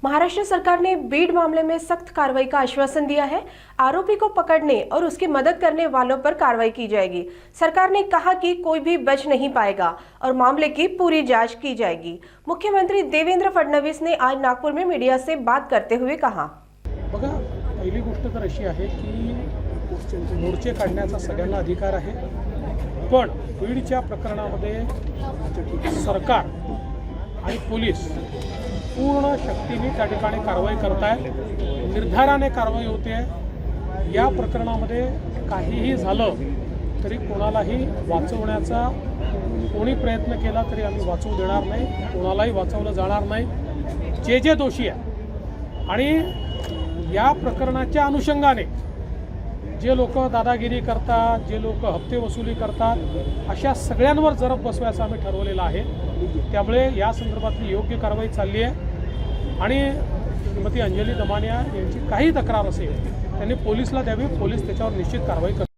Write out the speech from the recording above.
महाराष्ट्र सरकार ने बीड मामले में सख्त कार्रवाई का आश्वासन दिया है। आरोपी को पकड़ने और उसकी मदद करने वालों पर कार्रवाई की जाएगी। सरकार ने कहा कि कोई भी बच नहीं पाएगा और मामले की पूरी जांच की जाएगी। मुख्यमंत्री देवेंद्र फडणवीस ने आज नागपुर में मीडिया से बात करते हुए कहा, बघा, पहिली गोष्ट तर अशी आहे की मोर्चे काढण्याचा सगळ्यांना अधिकार आहे, पण बीडच्या प्रकरणामध्ये सरकार आणि पोलीस पूर्ण शक्तीने त्या ठिकाणी कारवाई करत आहे, निर्धाराने कारवाई होते आहे। या प्रकरणामध्ये काहीही झालं तरी कोणालाही वाचवण्याचा कोणी प्रयत्न केला तरी आम्ही वाचवू देणार नाही, कोणालाही वाचवलं जाणार नाही। जे दोषी आहे आणि या प्रकरणाच्या अनुषंगाने जे लोक दादागिरी करतात, जे लोक हप्ते वसुली करतात, अशा सगळ्यांवर जरब बसवायचं आम्ही ठरवलेलं आहे। त्यामुळे या संदर्भातली योग्य कारवाई चालली आहे आणि श्रीमती अंजली दमानिया यांची काही तक्रार असेल त्यांनी पोलिसला द्यावी, पोलीस त्याच्यावर निश्चित कारवाई करतील।